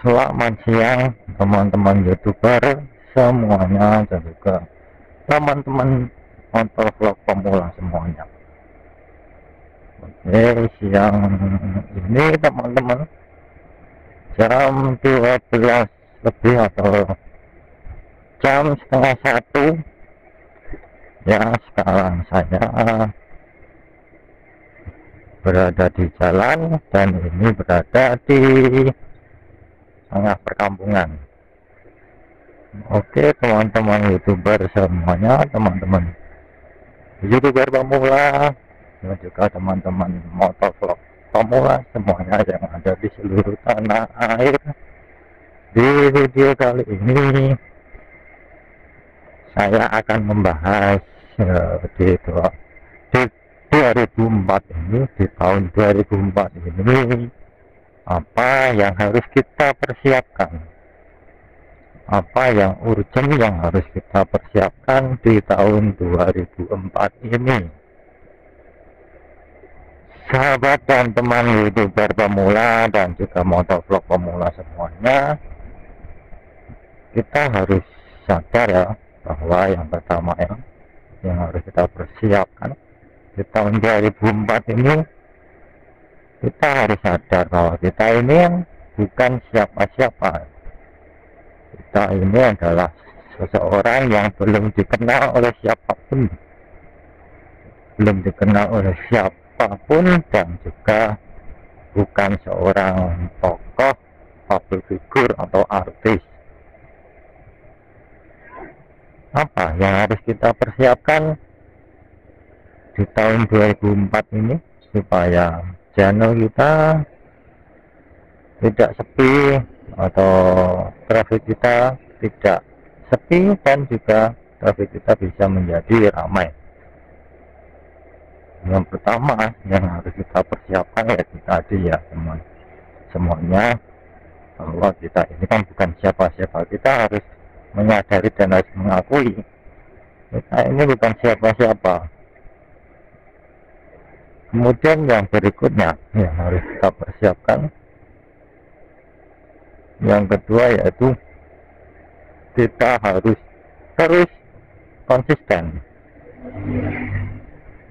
Selamat siang teman-teman YouTuber semuanya dan juga teman-teman motovlog pemula semuanya. Oke, siang ini teman-teman jam 12 lebih atau jam setengah satu ya. Sekarang saya berada di jalan dan ini berada di tengah perkampungan. Oke teman-teman YouTuber semuanya, teman-teman YouTuber pemula dan juga teman-teman motovlog pemula semuanya yang ada di seluruh tanah air. Di video kali ini saya akan membahas di 2004 ini, di tahun 2004 ini, apa yang harus kita persiapkan, apa yang urgent yang harus kita persiapkan di tahun 2004 ini. Sahabat dan teman YouTuber pemula dan juga motovlog pemula semuanya, kita harus sadar ya, bahwa yang pertama ya, yang harus kita persiapkan di tahun 2004 ini, kita harus sadar bahwa kita ini bukan siapa-siapa. Kita ini adalah seseorang yang belum dikenal oleh siapapun, belum dikenal oleh siapapun, dan juga bukan seorang tokoh, public figure atau artis. Apa yang harus kita persiapkan di tahun 2004 ini supaya channel kita tidak sepi atau traffic kita tidak sepi dan juga traffic kita bisa menjadi ramai? Yang pertama yang harus kita persiapkan yaitu tadi ya teman semuanya, bahwa kita ini kan bukan siapa-siapa. Kita harus menyadari dan harus mengakui kita ini bukan siapa-siapa. Kemudian yang berikutnya yang harus kita persiapkan, yang kedua yaitu kita harus terus konsisten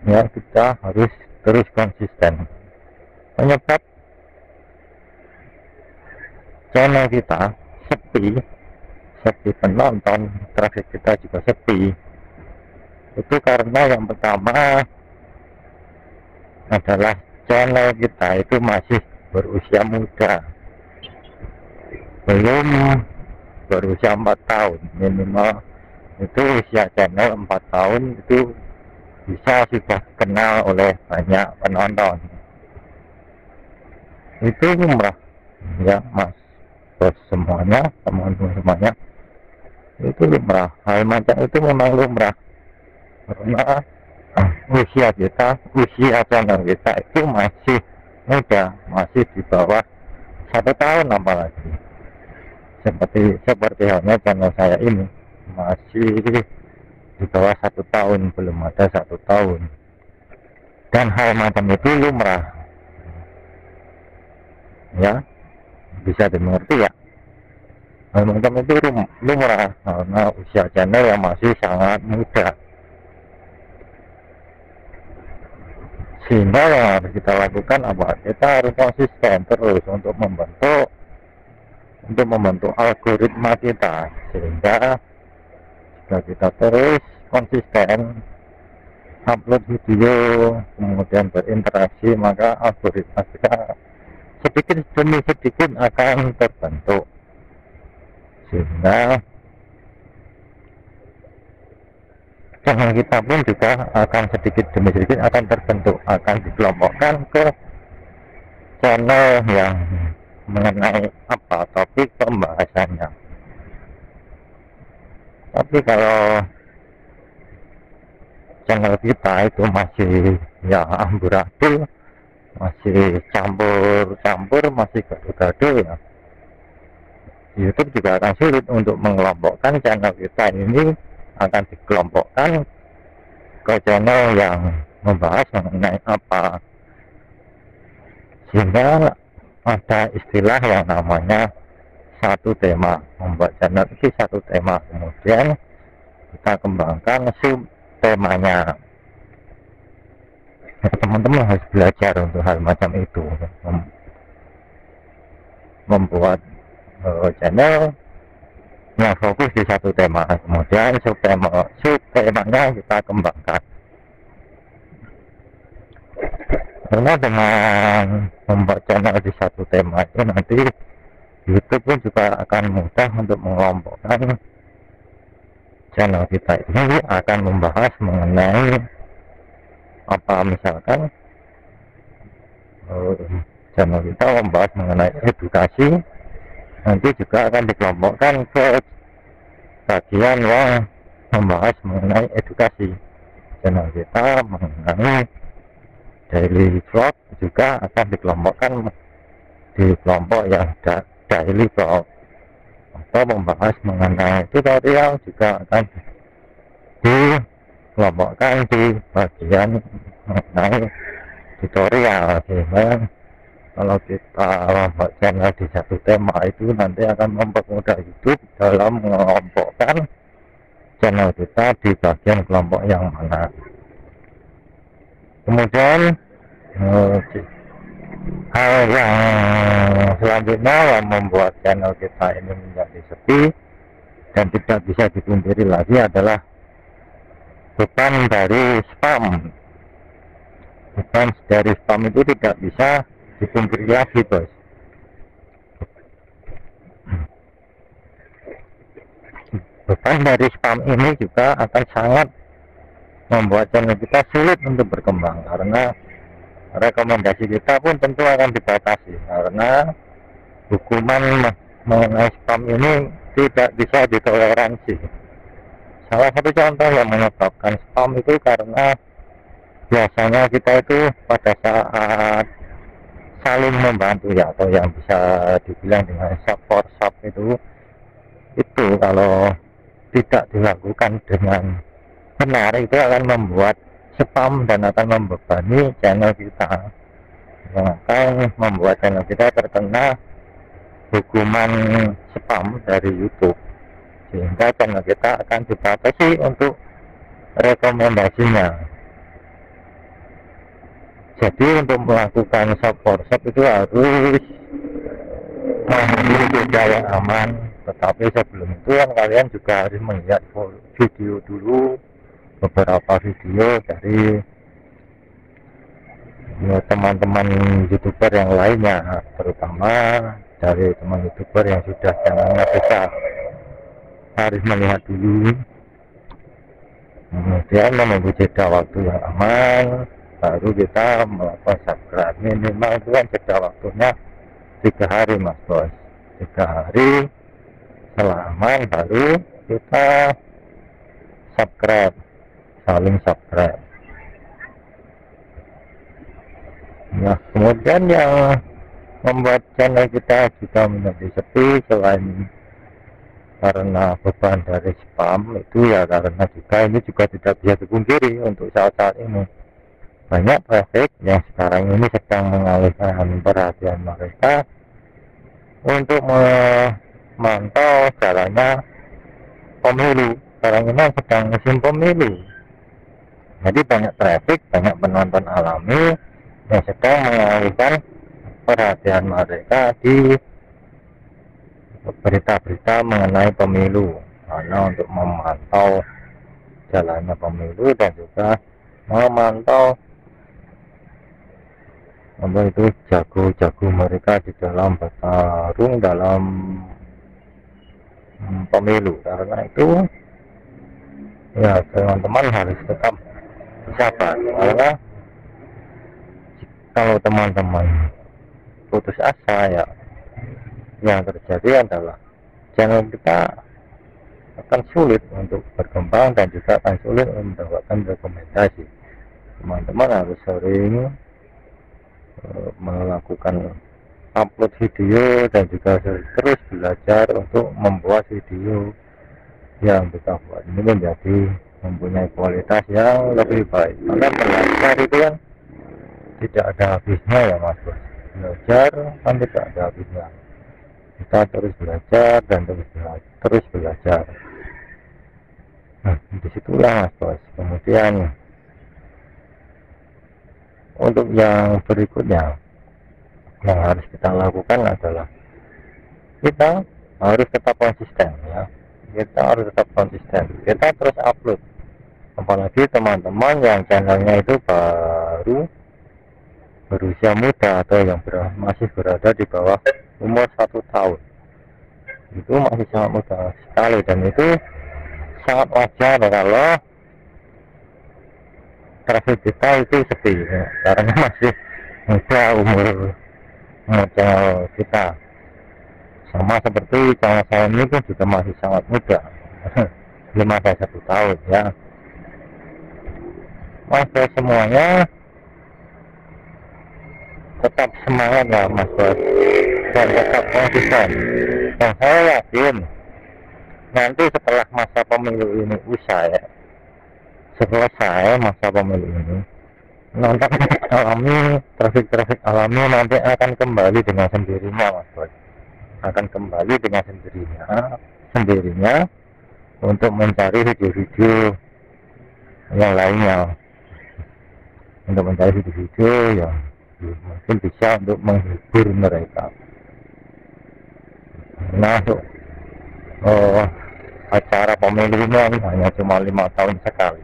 ya. Kita harus terus konsisten. Penyebab channel kita sepi penonton, traffic kita juga sepi, itu karena yang pertama adalah channel kita itu masih berusia muda, belum berusia 4 tahun minimal. Itu usia channel 4 tahun itu bisa sudah dikenal oleh banyak penonton. Itu lumrah ya mas bos semuanya, teman-teman semuanya, itu lumrah. Hal macam itu memang lumrah karena usia kita, usia channel kita itu masih muda, masih di bawah 1 tahun. Apalagi seperti halnya channel saya ini masih di bawah 1 tahun, belum ada 1 tahun. Dan hal macam itu lumrah ya, bisa dimengerti ya. Hal macam itu lumrah karena usia channel yang masih sangat muda. Sehingga yang harus kita lakukan apa? Kita harus konsisten terus untuk membentuk algoritma kita, sehingga jika kita terus konsisten upload video kemudian berinteraksi, maka algoritma kita sedikit demi sedikit akan terbentuk, sehingga channel kita pun juga akan sedikit demi sedikit akan terbentuk, akan dikelompokkan ke channel yang mengenai apa topik pembahasannya. Tapi kalau channel kita itu masih ya amburadul, masih campur-campur, masih gado-gado ya, YouTube juga akan sulit untuk mengelompokkan channel kita ini, akan dikelompokkan ke channel yang membahas mengenai apa. Sehingga ada istilah yang namanya satu tema, membuat channel itu satu tema, kemudian kita kembangkan sub temanya. Teman-teman harus belajar untuk hal macam itu, membuat channel yang fokus di satu tema, kemudian sub temanya kita kembangkan. Karena dengan membuat channel di satu tema itu nanti YouTube pun juga akan mudah untuk mengelompokkan channel kita ini akan membahas mengenai apa, misalkan channel kita membahas mengenai edukasi, nanti juga akan dikelompokkan ke bagian yang membahas mengenai edukasi. Channel kita mengenai daily vlog juga akan dikelompokkan di kelompok yang daily vlog, atau membahas mengenai tutorial juga akan dikelompokkan di bagian mengenai tutorial. Sehingga kalau kita membuat channel di satu tema itu nanti akan mempermudah YouTube dalam mengelompokkan channel kita di bagian kelompok yang mana. Kemudian hal yang selanjutnya yang membuat channel kita ini menjadi sepi dan tidak bisa dipungkiri lagi adalah beban dari spam. Beban dari spam itu tidak bisa dipungkiri lagi, bos. Beban dari spam ini juga akan sangat membuat channel kita sulit untuk berkembang, karena rekomendasi kita pun tentu akan dibatasi, karena hukuman mengenai spam ini tidak bisa ditoleransi. Salah satu contoh yang menyebabkan spam itu karena biasanya kita itu pada saat saling membantu ya, atau yang bisa dibilang dengan support shop itu kalau tidak dilakukan dengan benar itu akan membuat spam dan akan membebani channel kita, yang akan membuat channel kita terkena hukuman spam dari YouTube, sehingga channel kita akan dibatasi untuk rekomendasinya. Jadi untuk melakukan support shop itu harus memiliki media yang aman, tetapi sebelum itu kan kalian juga harus melihat video dulu, beberapa video dari teman-teman YouTuber yang lainnya, terutama dari teman YouTuber yang sudah channelnya besar. Harus melihat dulu, kemudian menunggu jeda waktu yang aman, baru kita melakukan subscribe. Minimal itu kan jeda waktunya 3 hari, mas bos. 3 hari setelah aman baru kita subscribe, saling subscribe. Nah, kemudian yang membuat channel kita juga menjadi sepi selain karena beban dari spam itu ya, karena juga ini juga tidak bisa dipungkiri untuk saat-saat ini banyak traffic yang sekarang ini sedang mengalihkan perhatian mereka untuk memantau jalannya pemilu. Sekarang ini sedang musim pemilu, jadi banyak traffic, banyak penonton alami yang sedang mengalihkan perhatian mereka di berita-berita mengenai pemilu, karena untuk memantau jalannya pemilu dan juga memantau apa itu jago-jago mereka di dalam bertarung dalam pemilu. Karena itu ya teman-teman harus tetap sabar, karena kalau teman-teman putus asa ya yang terjadi adalah channel kita akan sulit untuk berkembang dan juga akan sulit mendapatkan rekomendasi. Teman-teman harus sering melakukan upload video dan juga terus belajar untuk membuat video yang kita buat ini menjadi mempunyai kualitas yang lebih baik. Karena belajar itu kan tidak ada habisnya ya mas bos, belajar kan tidak ada habisnya. Kita terus belajar dan terus belajar. Nah, disitulah Mas Bos. Kemudian untuk yang berikutnya yang harus kita lakukan adalah kita harus tetap konsisten ya. Kita harus tetap konsisten. Kita terus upload. Apalagi teman-teman yang channelnya itu berusia muda atau yang masih berada di bawah umur 1 tahun, itu masih sangat muda sekali, dan itu sangat wajar kalau traffic kita itu sepi ya, karena masih muda umur channel kita. Sama seperti channel saya ini pun juga masih sangat muda, belum ada 1 tahun ya. Mas Bos semuanya tetap semangat ya Mas Bos, dan tetap konsisten. Dan saya yakin nanti setelah masa pemilu ini usai, selesai masa pemilu ini, nanti trafik alami nanti akan kembali dengan sendirinya Mas Bos, akan kembali dengan sendirinya untuk mencari video-video yang lainnya, untuk mencari video-video yang mungkin bisa untuk menghibur mereka. Nah, acara pemilu ini hanya cuma 5 tahun sekali.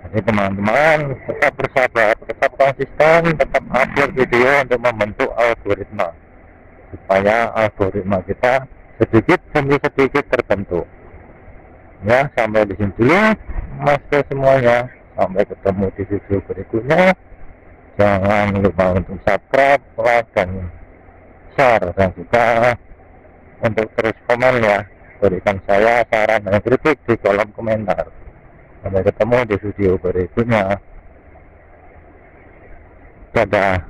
Jadi teman-teman tetap bersabar, tetap konsisten, tetap upload video untuk membentuk algoritma, supaya algoritma kita sedikit demi sedikit terbentuk. Ya, sampai di sini dulu Mas Bos semuanya. Sampai ketemu di video berikutnya. Jangan lupa untuk subscribe, like, dan share, dan juga untuk terus komen ya. Berikan saya saran dan kritik di kolom komentar. Sampai ketemu di video berikutnya. Dadah.